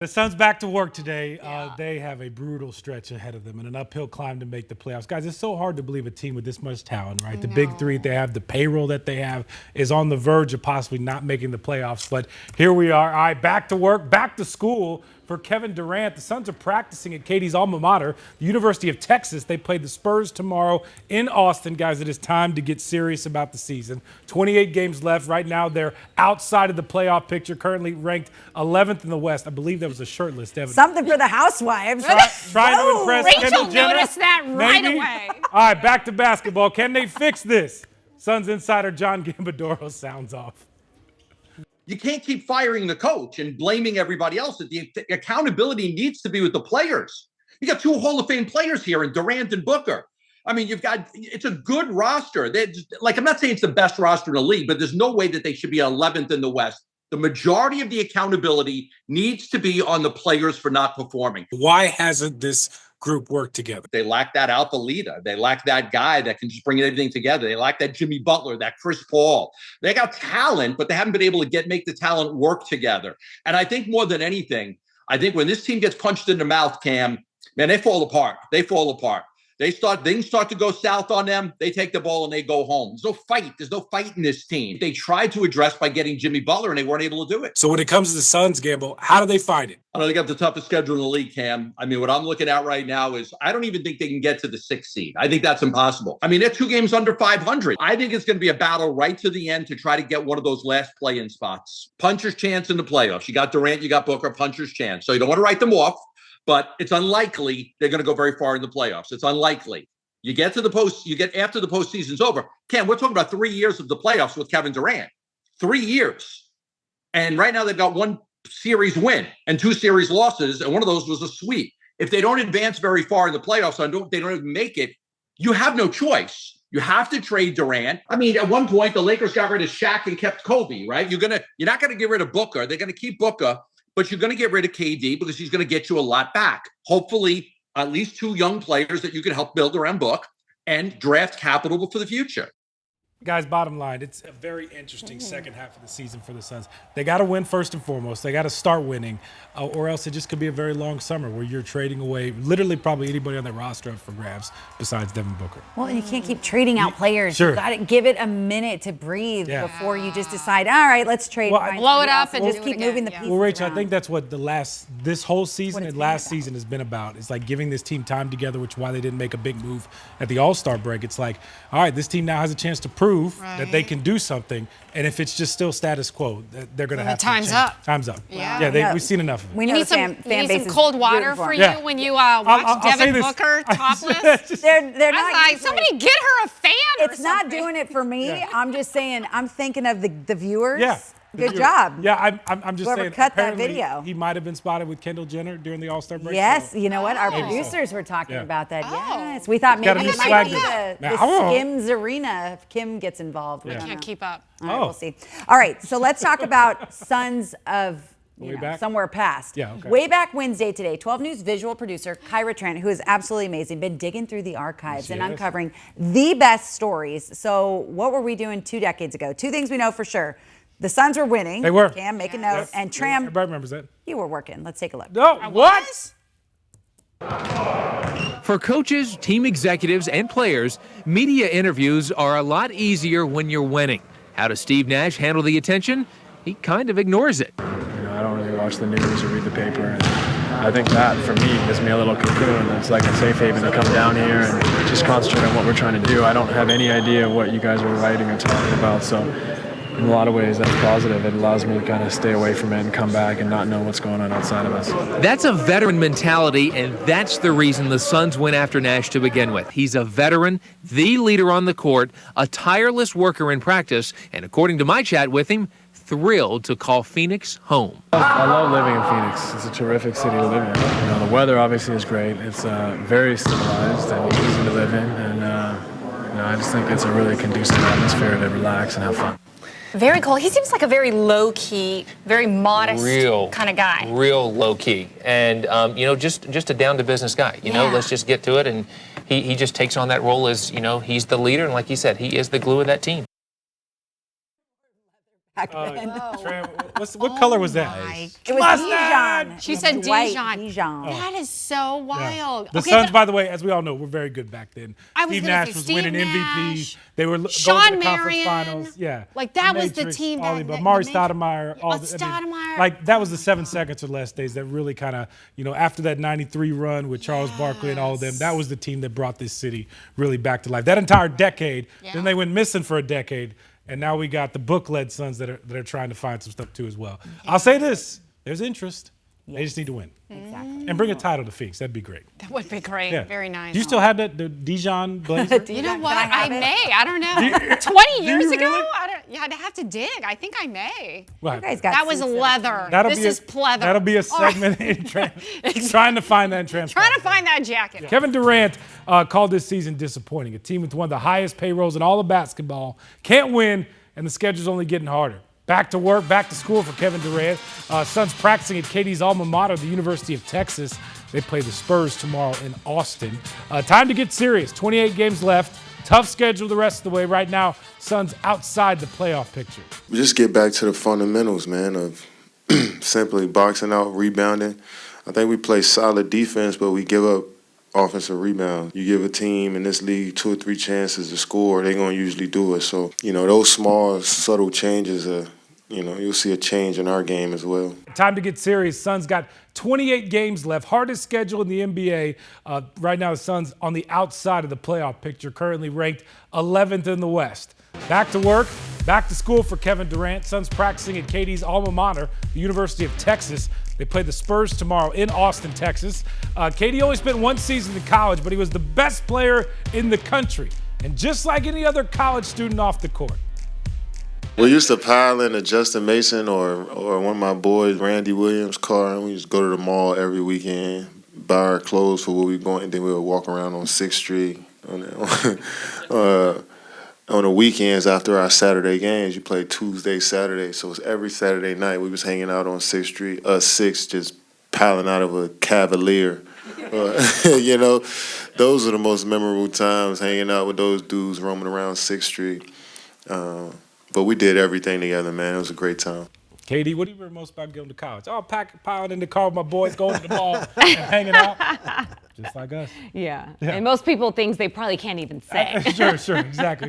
The Suns back to work today. Yeah. They have a brutal stretch ahead of them and an uphill climb to make the playoffs. Guys, it's so hard to believe a team with this much talent, right? The big three they have, the payroll that they have is on the verge of possibly not making the playoffs. But here we are. All right, back to work, back to school for Kevin Durant. The Suns are practicing at Katie's alma mater, the University of Texas. They play the Spurs tomorrow in Austin. Guys, it is time to get serious about the season. 28 games left. Right now, they're outside of the playoff picture, currently ranked 11th in the West. I believe that was a shirtless Devin. Something for the housewives. Trying to impress Rachel Kendall Jenner. noticed that right Maybe? away. All right, back to basketball. Can they fix this? Suns insider John Gambadoro sounds off. You can't keep firing the coach and blaming everybody else. The accountability needs to be with the players. You got two Hall of Fame players here in Durant and Booker. I mean, it's a good roster. I'm not saying it's the best roster in the league, but there's no way that they should be 11th in the West. The majority of the accountability needs to be on the players for not performing. Why hasn't this group worked together? They lack that alpha leader. They lack that guy that can just bring everything together. They lack that Jimmy Butler, that Chris Paul. They got talent, but they haven't been able to make the talent work together. And I think more than anything, I think when this team gets punched in the mouth, Cam, man, they fall apart. They fall apart. Things start to go south on them. They take the ball and they go home. There's no fight. There's no fight in this team. They tried to address by getting Jimmy Butler and they weren't able to do it. So when it comes to the Suns, Gamble, how do they fight it? I know they got the toughest schedule in the league, Cam. I mean, what I'm looking at right now is I don't even think they can get to the 6th seed. I think that's impossible. I mean, they're 2 games under 500. I think it's going to be a battle right to the end to try to get one of those last play-in spots. Puncher's chance in the playoffs. You got Durant, you got Booker, puncher's chance. So you don't want to write them off, but it's unlikely they're going to go very far in the playoffs. It's unlikely. You get to the after the postseason's over. Cam, we're talking about 3 years of the playoffs with Kevin Durant. 3 years. And right now they've got 1 series win and 2 series losses, and one of those was a sweep. If they don't advance very far in the playoffs and they don't even make it, you have no choice. You have to trade Durant. I mean, at one point, the Lakers got rid of Shaq and kept Kobe, right? You're not going to get rid of Booker. They're going to keep Booker, but you're going to get rid of KD because he's going to get you a lot back. Hopefully, at least 2 young players that you can help build around Book and draft capital for the future. Guys, bottom line, it's a very interesting second half of the season for the Suns. They got to win first and foremost. They got to start winning, or else it just could be a very long summer where you're trading away literally probably anybody on the roster up for grabs besides Devin Booker. Well, and you can't keep trading out players. Sure. You got to give it a minute to breathe before you just decide, all right, let's trade. Blow it up and just keep moving the pieces Well, Rachel, around. I think that's what this whole season and last season has been about. It's like giving this team time together, which is why they didn't make a big move at the All-Star break. It's like, all right, this team now has a chance to prove that they can do something, and if it's just still status quo, they're going to have to change. Time's up. Time's up. Yeah. We've seen enough of it. We know You need some cold water for you when you watch Devin Booker topless? They're not like, somebody get her a fan or It's not something. doing it for me. I'm just saying, I'm thinking of the viewers. Yeah. Good job. Yeah, I'm just Whoever saying. cut that apparently video. He might have been spotted with Kendall Jenner during the All-Star break. Yes, so. you know what? Our Maybe producers were talking about that. Oh. Yes, we thought Gotta maybe be it might swag be it. the Now, Skims arena if Kim gets involved. We I can't keep up. All right, we'll see. All right, so let's talk about Sons of back? somewhere past. Yeah, okay. Way back Wednesday today, 12 News visual producer Kyra Trent, who is absolutely amazing, been digging through the archives and uncovering the best stories. So what were we doing 2 decades ago? 2 things we know for sure. The Suns were winning. They were. Cam, make a note. And Tram, Everybody remembers that. you were working. Let's take a look. No, what? For coaches, team executives, and players, media interviews are a lot easier when you're winning. How does Steve Nash handle the attention? He kind of ignores it. I don't really watch the news or read the paper. And I think that, for me, gives me a little cocoon. It's like a safe haven to come down here and just concentrate on what we're trying to do. I don't have any idea what you guys are writing or talking about, so in a lot of ways that's positive. It allows me to kind of stay away from it and come back and not know what's going on outside of us. That's a veteran mentality, and that's the reason the Suns went after Nash to begin with. He's a veteran, the leader on the court, a tireless worker in practice, and according to my chat with him, thrilled to call Phoenix home. I love living in Phoenix. It's a terrific city to live in. You know, the weather obviously is great. It's very civilized and easy to live in, and I just think it's a really conducive atmosphere to relax and have fun. Very cool. He seems like a very low-key, very modest kind of guy. Real low-key. And, just a down-to-business guy. You know, let's just get to it. And he just takes on that role as, he's the leader. And like you said, he is the glue of that team. back then. What color was that? It was Dijon. She said White Dijon. Dijon. That is so wild. The Okay, Suns, but by the way, as we all know, were very good back then. I was Steve gonna Nash say was Steve winning Nash, MVPs. They were going Sean to the conference Marion. finals. Yeah. Like, that was the Matrix, team all that- the- that Mari made- Stoudemire. Stoudemire. Like, that was the 7 seconds or less days that really kind of, after that 93 run with Charles Barkley and all of them, that was the team that brought this city really back to life. That entire decade, then they went missing for a decade, and now we got the book-led Suns that are trying to find some stuff too as well. I'll say this, there's interest. They just need to win. Exactly. And bring a title to Phoenix. That'd be great. That would be great. Yeah. Very nice. Do you still have the Dijon blazer? You know what? Can I have it? may. I don't know. 20 years you ago? really? I'd have to dig. I think I may. Well, You guys got That was suits leather. that'll This is pleather. That'll be a All right. segment in trying to find that transfer. Trying to find that jacket. Kevin Durant called this season disappointing. A team with one of the highest payrolls in all of basketball can't win, and the schedule's only getting harder. Back to work, back to school for Kevin Durant. Suns practicing at KD's alma mater, the University of Texas. They play the Spurs tomorrow in Austin. Time to get serious. 28 games left. Tough schedule the rest of the way. Right now, Suns outside the playoff picture. We just get back to the fundamentals, man, of simply boxing out, rebounding. I think we play solid defense, but we give up offensive rebounds. You give a team in this league 2 or 3 chances to score, they're going to usually do it. So, those small, subtle changes you'll see a change in our game as well. Time to get serious. Suns got 28 games left. Hardest schedule in the NBA. Right now, the Suns on the outside of the playoff picture, currently ranked 11th in the West. Back to work, back to school for Kevin Durant. Suns practicing at KD's alma mater, the University of Texas. They play the Spurs tomorrow in Austin, Texas. KD only spent 1 season in college, but he was the best player in the country. And just like any other college student off the court. We used to pile in a Justin Mason or one of my boys, Randy Williams' car, and we used to go to the mall every weekend, buy our clothes for where we were going, and then we would walk around on 6th Street. On the weekends after our Saturday games, you play Tuesday, Saturday, so it's every Saturday night we was hanging out on 6th Street, just piling out of a Cavalier. Those are the most memorable times, hanging out with those dudes roaming around 6th Street. But we did everything together, man. It was a great time. KD, what do you remember most about going to college? Oh, piling in the car with my boys, going to the mall and hanging out. Just like us. Yeah. And most people things they probably can't even say. Sure, exactly.